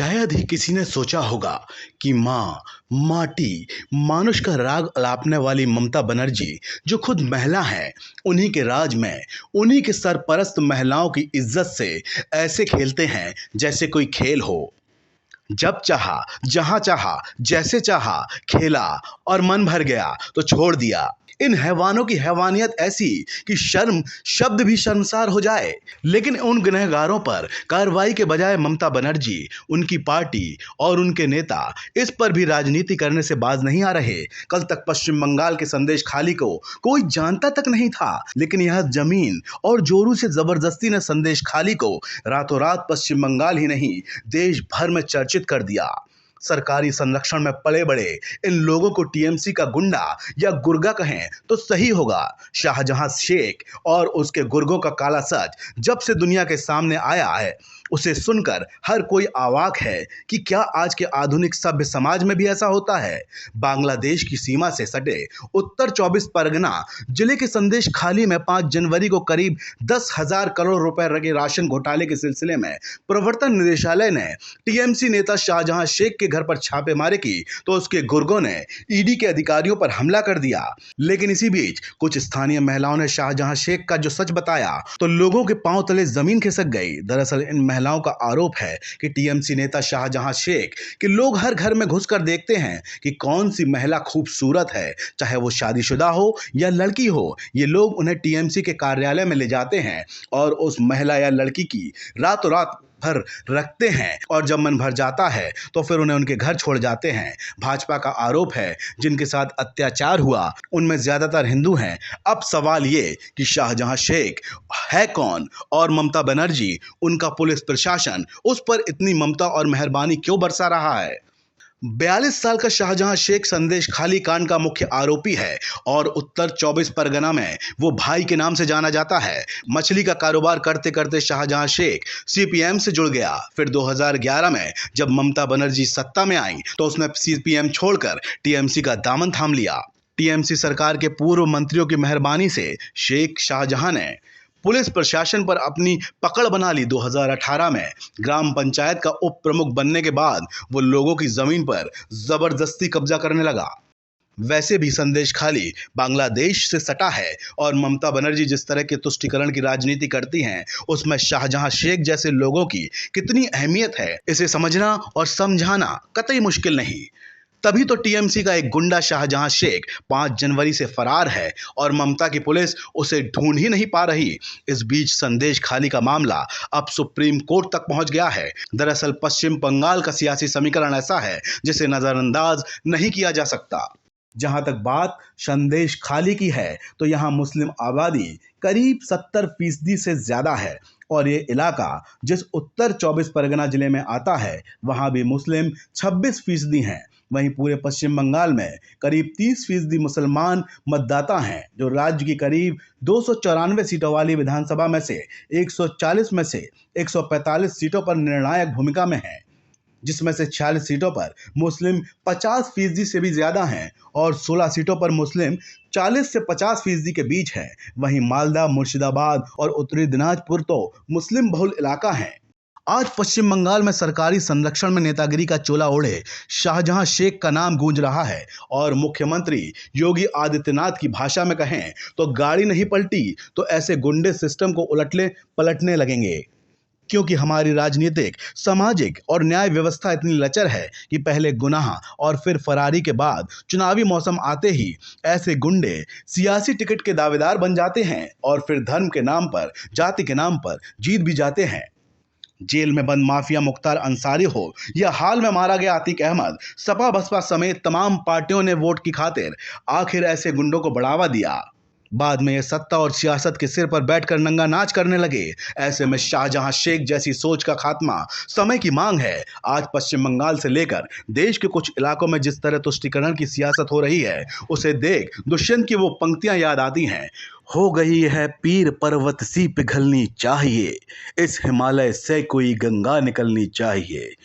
शायद ही किसी ने सोचा होगा कि माँ, माटी, मानुष का राग अलापने वाली ममता बनर्जी जो खुद महिला हैं, उन्हीं के राज में, उन्हीं के सरपरस्त महिलाओं की इज्जत से ऐसे खेलते हैं जैसे कोई खेल हो। जब चाहा, जहां चाहा, जैसे चाहा खेला और मन भर गया तो छोड़ दिया। इन हैवानों की हैवानियत ऐसी कि शर्म शब्द भी शर्मसार हो जाए। लेकिन उन गुनहगारों पर कार्रवाई के बजाय ममता बनर्जी, उनकी पार्टी और उनके नेता इस पर भी राजनीति करने से बाज नहीं आ रहे। कल तक पश्चिम बंगाल के संदेश खाली को कोई जानता तक नहीं था, लेकिन यह जमीन और जोरू से जबरदस्ती ने संदेश खाली को रातों रात पश्चिम बंगाल ही नहीं देश भर में चर्चित कर दिया। सरकारी संरक्षण में पले बड़े इन लोगों को टीएमसी का गुंडा या गुर्गा कहें तो सही होगा। शाहजहां शेख और उसके गुर्गों का काला सच जब से दुनिया के सामने आया है, उसे सुनकर हर कोई अवाक है कि क्या आज के आधुनिक सभ्य समाज में भी ऐसा होता है। बांग्लादेश की सीमा से सटे उत्तर 24 परगना जिले के संदेश खाली में 5 जनवरी को करीब 10,000 करोड़ रुपए के राशन घोटाले के सिलसिले में प्रवर्तन निदेशालय ने टीएमसी नेता शाहजहां शेख के घर पर छापेमारी की तो उसके गुर्गों ने ईडी के अधिकारियों पर हमला कर दिया। लेकिन इसी बीच कुछ स्थानीय महिलाओं ने शाहजहां शेख का जो सच बताया तो लोगों के पांव तले जमीन खिसक गई। दरअसल इन महिलाओं का आरोप है कि टीएमसी नेता शाहजहां शेख के लोग हर घर में घुसकर देखते हैं कि कौन सी महिला खूबसूरत है, चाहे वो शादीशुदा हो या लड़की हो। ये लोग उन्हें टीएमसी के कार्यालय में ले जाते हैं और उस महिला या लड़की की रातों रात भर रखते हैं और जब मन भर जाता है तो फिर उन्हें उनके घर छोड़ जाते हैं। भाजपा का आरोप है जिनके साथ अत्याचार हुआ उनमें ज्यादातर हिंदू हैं। अब सवाल ये कि शाहजहां शेख है कौन और ममता बनर्जी, उनका पुलिस प्रशासन उस पर इतनी ममता और मेहरबानी क्यों बरसा रहा है। 42 साल का शाहजहां शेख संदेश खाली कांड का मुख्य आरोपी है और उत्तर 24 परगना में वो भाई के नाम से जाना जाता है। मछली का कारोबार करते करते शाहजहां शेख सीपीएम से जुड़ गया। फिर 2011 में जब ममता बनर्जी सत्ता में आई तो उसने सीपीएम छोड़कर टीएमसी का दामन थाम लिया। टीएमसी सरकार के पूर्व मंत्रियों की मेहरबानी से शेख शाहजहां ने पुलिस प्रशासन पर अपनी पकड़ बना ली। 2018 में ग्राम पंचायत का उप प्रमुख बनने के बाद वो लोगों की जमीन पर जबरदस्ती कब्जा करने लगा। वैसे भी संदेश खाली बांग्लादेश से सटा है और ममता बनर्जी जिस तरह के तुष्टीकरण की राजनीति करती हैं, उसमें शाहजहां शेख जैसे लोगों की कितनी अहमियत है, इसे समझना और समझाना कतई मुश्किल नहीं। तभी तो टीएमसी का एक गुंडा शाहजहां शेख 5 जनवरी से फरार है और ममता की पुलिस उसे ढूंढ ही नहीं पा रही। इस बीच संदेश खाली का मामला अब सुप्रीम कोर्ट तक पहुंच गया है। दरअसल पश्चिम बंगाल का सियासी समीकरण ऐसा है जिसे नजरअंदाज नहीं किया जा सकता। जहां तक बात संदेश खाली की है तो यहां मुस्लिम आबादी करीब 70% से ज्यादा है और ये इलाका जिस उत्तर 24 परगना जिले में आता है वहां भी मुस्लिम 26% हैं। वहीं पूरे पश्चिम बंगाल में करीब 30% मुसलमान मतदाता हैं जो राज्य की करीब 294 सीटों वाली विधानसभा में से 140 में से 145 सीटों पर निर्णायक भूमिका में हैं, जिसमें से 46 सीटों पर मुस्लिम 50% से भी ज्यादा हैं और 16 सीटों पर मुस्लिम 40 से 50% के बीच हैं। वहीं मालदा, मुर्शिदाबाद और उत्तरी दिनाजपुर तो मुस्लिम बहुल इलाका हैं। आज पश्चिम बंगाल में सरकारी संरक्षण में नेतागिरी का चोला ओढ़े शाहजहां शेख का नाम गूंज रहा है और मुख्यमंत्री योगी आदित्यनाथ की भाषा में कहें तो गाड़ी नहीं पलटी तो ऐसे गुंडे सिस्टम को उलटने पलटने लगेंगे, क्योंकि हमारी राजनीतिक, सामाजिक और न्याय व्यवस्था इतनी लचर है कि पहले गुनाह और फिर फरारी के बाद चुनावी मौसम आते ही ऐसे गुंडे सियासी टिकट के दावेदार बन जाते हैं और फिर धर्म के नाम पर, जाति के नाम पर जीत भी जाते हैं। जेल में बंद माफिया मुख्तार अंसारी हो या हाल में मारा गया अतीक अहमद, सपा बसपा समेत तमाम पार्टियों ने वोट की खातिर आखिर ऐसे गुंडों को बढ़ावा दिया। बाद में ये सत्ता और सियासत के सिर पर बैठकर नंगा नाच करने लगे। ऐसे में शाहजहां शेख जैसी सोच का खात्मा समय की मांग है। आज पश्चिम बंगाल से लेकर देश के कुछ इलाकों में जिस तरह तुष्टीकरण की सियासत हो रही है, उसे देख दुष्यंत की वो पंक्तियां याद आती हैं। हो गई है पीर पर्वत सी पिघलनी चाहिए, इस हिमालय से कोई गंगा निकलनी चाहिए।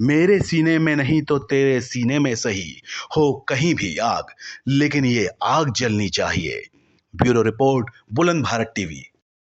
मेरे सीने में नहीं तो तेरे सीने में सही हो कहीं भी आग, लेकिन ये आग जलनी चाहिए। ब्यूरो रिपोर्ट, बुलंद भारत टीवी।